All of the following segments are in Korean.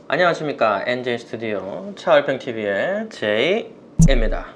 안녕하십니까. NJ 스튜디오 차얼평TV의 제이입니다.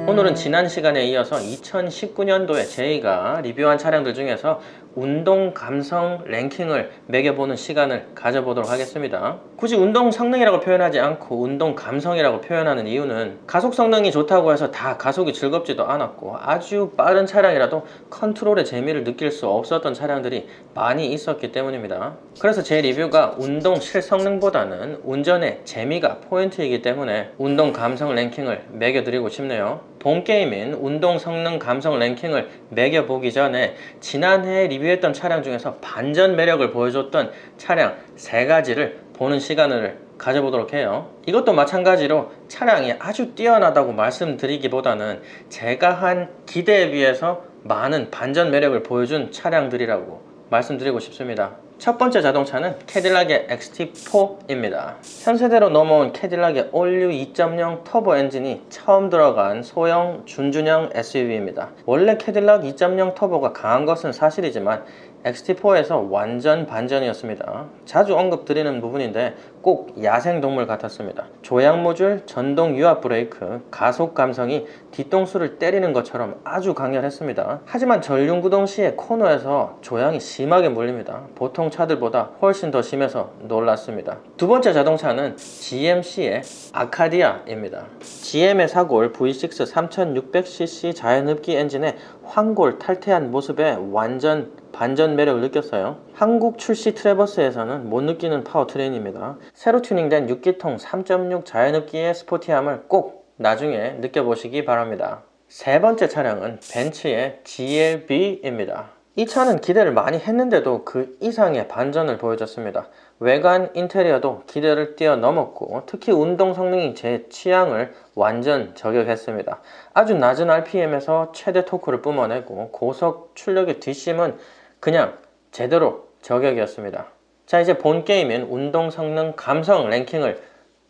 오늘은 지난 시간에 이어서 2019년도에 제이가 리뷰한 차량들 중에서 운동 감성 랭킹을 매겨보는 시간을 가져보도록 하겠습니다. 굳이 운동 성능이라고 표현하지 않고 운동 감성이라고 표현하는 이유는 가속 성능이 좋다고 해서 다 가속이 즐겁지도 않았고, 아주 빠른 차량이라도 컨트롤의 재미를 느낄 수 없었던 차량들이 많이 있었기 때문입니다. 그래서 제 리뷰가 운동 실성능보다는 운전의 재미가 포인트이기 때문에 운동 감성 랭킹을 매겨드리고 싶네요. 본 게임인 운동 성능 감성 랭킹을 매겨보기 전에 지난해 리뷰했던 차량 중에서 반전 매력을 보여줬던 차량 3가지를 보는 시간을 가져보도록 해요. 이것도 마찬가지로 차량이 아주 뛰어나다고 말씀드리기보다는 제가 한 기대에 비해서 많은 반전 매력을 보여준 차량들이라고 말씀드리고 싶습니다. 첫 번째 자동차는 캐딜락의 XT4입니다. 현세대로 넘어온 캐딜락의 올류 2.0 터보 엔진이 처음 들어간 소형 준준형 SUV입니다. 원래 캐딜락 2.0 터보가 강한 것은 사실이지만 XT4에서 완전 반전이었습니다. 자주 언급드리는 부분인데 꼭 야생동물 같았습니다. 조향 모듈, 전동 유압 브레이크, 가속 감성이 뒤통수를 때리는 것처럼 아주 강렬했습니다. 하지만 전륜구동 시에 코너에서 조향이 심하게 몰립니다. 보통 차들보다 훨씬 더 심해서 놀랐습니다. 두 번째 자동차는 GMC의 아카디아입니다. GM의 사골 V6 3600cc 자연흡기 엔진의 황골 탈퇴한 모습에 완전 반전 매력을 느꼈어요. 한국 출시 트래버스에서는 못 느끼는 파워트레인입니다. 새로 튜닝된 6기통 3.6 자연흡기의 스포티함을 꼭 나중에 느껴보시기 바랍니다. 세 번째 차량은 벤츠의 GLB입니다. 이 차는 기대를 많이 했는데도 그 이상의 반전을 보여줬습니다. 외관 인테리어도 기대를 뛰어넘었고, 특히 운동 성능이 제 취향을 완전 저격했습니다. 아주 낮은 RPM에서 최대 토크를 뿜어내고 고속 출력의 뒷심은 그냥 제대로 저격이었습니다. 자, 이제 본 게임인 운동 성능 감성 랭킹을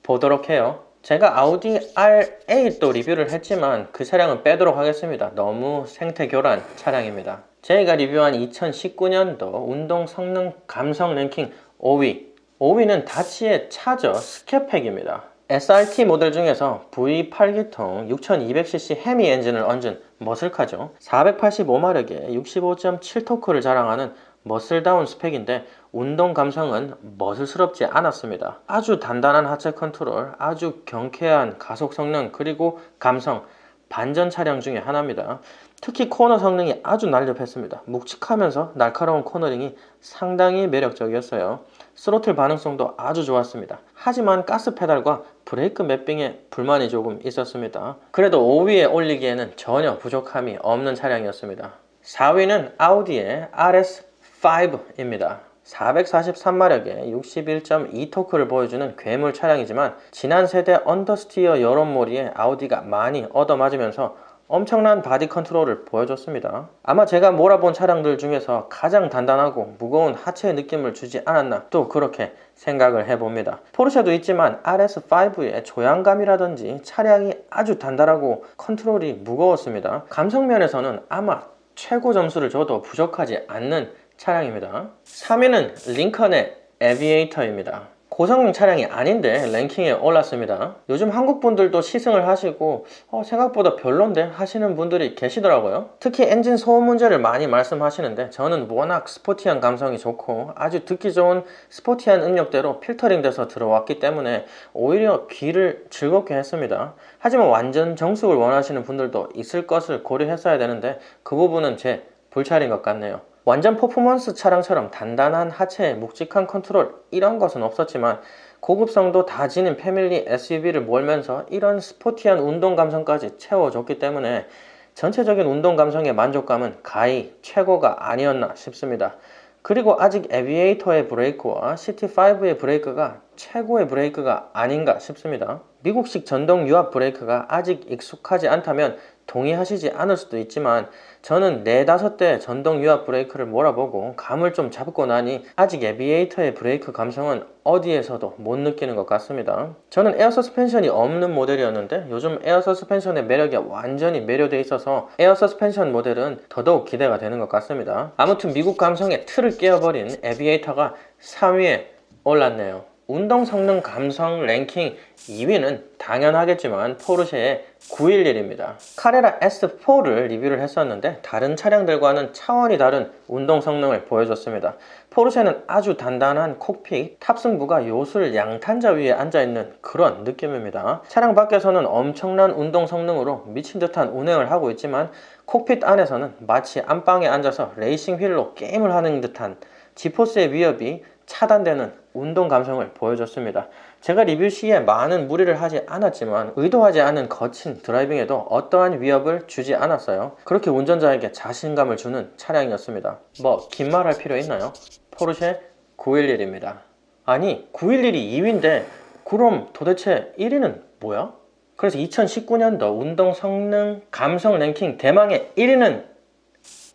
보도록 해요. 제가 아우디 R8도 리뷰를 했지만 그 차량은 빼도록 하겠습니다. 너무 생태교란 차량입니다. 제가 리뷰한 2019년도 운동 성능 감성 랭킹 5위는 다치의 차저 스캐팩입니다. SRT 모델 중에서 V8기통 6200cc 헤미 엔진을 얹은 머슬카죠. 485마력에 65.7토크를 자랑하는 머슬다운 스펙인데 운동 감성은 머슬스럽지 않았습니다. 아주 단단한 하체 컨트롤, 아주 경쾌한 가속 성능, 그리고 감성, 반전 차량 중에 하나입니다. 특히 코너 성능이 아주 날렵했습니다. 묵직하면서 날카로운 코너링이 상당히 매력적이었어요. 스로틀 반응성도 아주 좋았습니다. 하지만 가스 페달과 브레이크 매핑에 불만이 조금 있었습니다. 그래도 5위에 올리기에는 전혀 부족함이 없는 차량이었습니다. 4위는 아우디의 RS5입니다. 443마력에 61.2토크를 보여주는 괴물 차량이지만 지난 세대 언더스티어 여론몰이에 아우디가 많이 얻어맞으면서 엄청난 바디 컨트롤을 보여줬습니다. 아마 제가 몰아본 차량들 중에서 가장 단단하고 무거운 하체의 느낌을 주지 않았나 또 그렇게 생각을 해봅니다. 포르쉐도 있지만 RS5의 조향감이라든지 차량이 아주 단단하고 컨트롤이 무거웠습니다. 감성면에서는 아마 최고 점수를 줘도 부족하지 않는 차량입니다. 3위는 링컨의 에비에이터입니다. 고성능 차량이 아닌데 랭킹에 올랐습니다. 요즘 한국 분들도 시승을 하시고 생각보다 별론데 하시는 분들이 계시더라고요. 특히 엔진 소음 문제를 많이 말씀하시는데 저는 워낙 스포티한 감성이 좋고 아주 듣기 좋은 스포티한 음역대로 필터링 돼서 들어왔기 때문에 오히려 귀를 즐겁게 했습니다. 하지만 완전 정숙을 원하시는 분들도 있을 것을 고려했어야 되는데 그 부분은 제 불찰인 것 같네요. 완전 퍼포먼스 차량처럼 단단한 하체에 묵직한 컨트롤 이런 것은 없었지만 고급성도 다 지닌 패밀리 SUV를 몰면서 이런 스포티한 운동 감성까지 채워줬기 때문에 전체적인 운동 감성의 만족감은 가히 최고가 아니었나 싶습니다. 그리고 아직 에비에이터의 브레이크와 CT5의 브레이크가 최고의 브레이크가 아닌가 싶습니다. 미국식 전동 유압 브레이크가 아직 익숙하지 않다면 동의하시지 않을 수도 있지만 저는 4-5대 전동 유압 브레이크를 몰아보고 감을 좀 잡고 나니 아직 에비에이터의 브레이크 감성은 어디에서도 못 느끼는 것 같습니다. 저는 에어 서스펜션이 없는 모델이었는데 요즘 에어 서스펜션의 매력에 완전히 매료돼 있어서 에어 서스펜션 모델은 더더욱 기대가 되는 것 같습니다. 아무튼 미국 감성의 틀을 깨어버린 에비에이터가 3위에 올랐네요. 운동 성능 감성 랭킹 2위는 당연하겠지만 포르쉐의 911입니다. 카레라 S4를 리뷰를 했었는데 다른 차량들과는 차원이 다른 운동 성능을 보여줬습니다. 포르쉐는 아주 단단한 콕핏, 탑승부가 요술 양탄자 위에 앉아있는 그런 느낌입니다. 차량 밖에서는 엄청난 운동 성능으로 미친 듯한 운행을 하고 있지만 콕핏 안에서는 마치 안방에 앉아서 레이싱 휠로 게임을 하는 듯한 지포스의 위협이 차단되는 운동 감성을 보여줬습니다. 제가 리뷰 시에 많은 무리를 하지 않았지만 의도하지 않은 거친 드라이빙에도 어떠한 위협을 주지 않았어요. 그렇게 운전자에게 자신감을 주는 차량이었습니다. 뭐 긴 말 할 필요 있나요? 포르쉐 911입니다. 아니 911이 2위인데 그럼 도대체 1위는 뭐야? 그래서 2019년도 운동 성능 감성 랭킹 대망의 1위는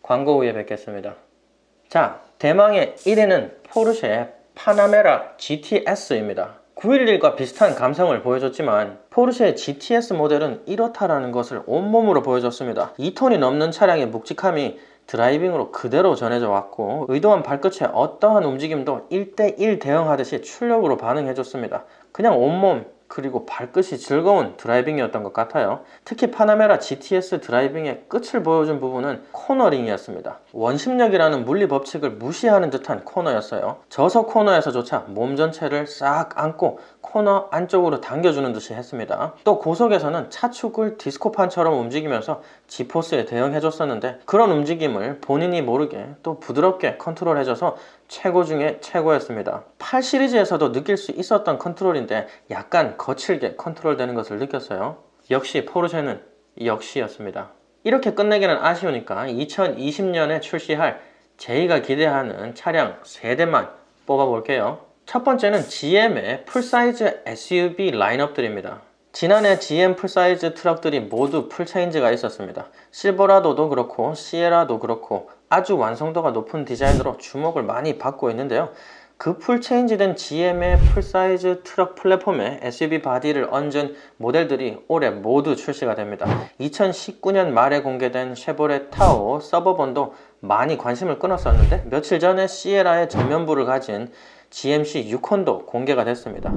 광고 후에 뵙겠습니다. 자, 대망의 1위는 포르쉐 파나메라 GTS입니다. 911과 비슷한 감성을 보여줬지만 포르쉐의 GTS 모델은 이렇다라는 것을 온몸으로 보여줬습니다. 2톤이 넘는 차량의 묵직함이 드라이빙으로 그대로 전해져 왔고 의도한 발끝의 어떠한 움직임도 1대1 대응하듯이 출력으로 반응해줬습니다. 그냥 온몸 그리고 발끝이 즐거운 드라이빙이었던 것 같아요. 특히 파나메라 GTS 드라이빙의 끝을 보여준 부분은 코너링이었습니다. 원심력이라는 물리 법칙을 무시하는 듯한 코너였어요. 저속 코너에서조차 몸 전체를 싹 안고 코너 안쪽으로 당겨주는 듯이 했습니다. 또 고속에서는 차축을 디스코판처럼 움직이면서 G포스에 대응해줬었는데 그런 움직임을 본인이 모르게 또 부드럽게 컨트롤해줘서 최고 중에 최고였습니다. 8 시리즈에서도 느낄 수 있었던 컨트롤인데 약간 거칠게 컨트롤되는 것을 느꼈어요. 역시 포르쉐는 역시였습니다. 이렇게 끝내기는 아쉬우니까 2020년에 출시할 저희가 기대하는 차량 3대만 뽑아볼게요. 첫 번째는 GM의 풀사이즈 SUV 라인업들입니다. 지난해 GM 풀사이즈 트럭들이 모두 풀체인지가 있었습니다. 실버라도도 그렇고 시에라도 그렇고 아주 완성도가 높은 디자인으로 주목을 많이 받고 있는데요. 그 풀체인지된 GM의 풀사이즈 트럭 플랫폼에 SUV 바디를 얹은 모델들이 올해 모두 출시가 됩니다. 2019년 말에 공개된 쉐보레 타오 서버번도 많이 관심을 끊었었는데 며칠 전에 시에라의 전면부를 가진 GMC 유콘도 공개가 됐습니다.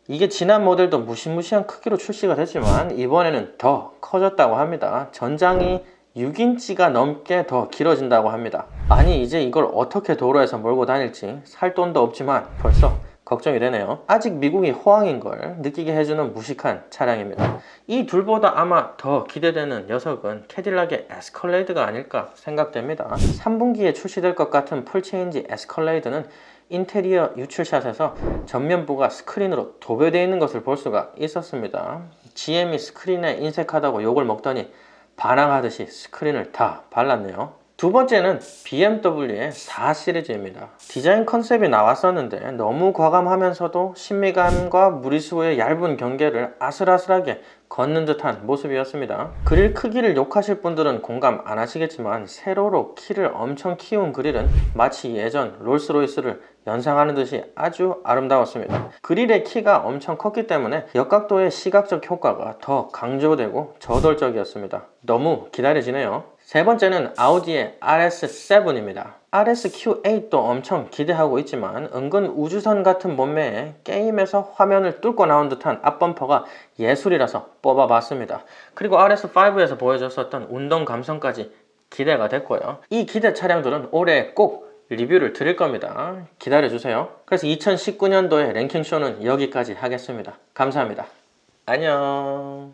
이게 지난 모델도 무시무시한 크기로 출시가 됐지만 이번에는 더 커졌다고 합니다. 전장이 6인치가 넘게 더 길어진다고 합니다. 아니 이제 이걸 어떻게 도로에서 몰고 다닐지 살 돈도 없지만 벌써 걱정이 되네요. 아직 미국이 호황인 걸 느끼게 해주는 무식한 차량입니다. 이 둘보다 아마 더 기대되는 녀석은 캐딜락의 에스컬레이드가 아닐까 생각됩니다. 3분기에 출시될 것 같은 풀체인지 에스컬레이드는 인테리어 유출샷에서 전면부가 스크린으로 도배되어 있는 것을 볼 수가 있었습니다. GM이 스크린에 인색하다고 욕을 먹더니 반항하듯이 스크린을 다 발랐네요. 두 번째는 BMW의 4 시리즈입니다. 디자인 컨셉이 나왔었는데 너무 과감하면서도 신미감과 무리수의 얇은 경계를 아슬아슬하게 걷는 듯한 모습이었습니다. 그릴 크기를 욕하실 분들은 공감 안 하시겠지만 세로로 키를 엄청 키운 그릴은 마치 예전 롤스로이스를 연상하는 듯이 아주 아름다웠습니다. 그릴의 키가 엄청 컸기 때문에 역각도의 시각적 효과가 더 강조되고 저돌적이었습니다. 너무 기다려지네요. 세 번째는 아우디의 RS7입니다. RSQ8도 엄청 기대하고 있지만 은근 우주선 같은 몸매에 게임에서 화면을 뚫고 나온 듯한 앞범퍼가 예술이라서 뽑아봤습니다. 그리고 RS5에서 보여줬었던 운동 감성까지 기대가 됐고요. 이 기대 차량들은 올해 꼭 리뷰를 드릴 겁니다. 기다려주세요. 그래서 2019년도의 랭킹쇼는 여기까지 하겠습니다. 감사합니다. 안녕.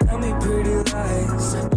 Tell me pretty lies.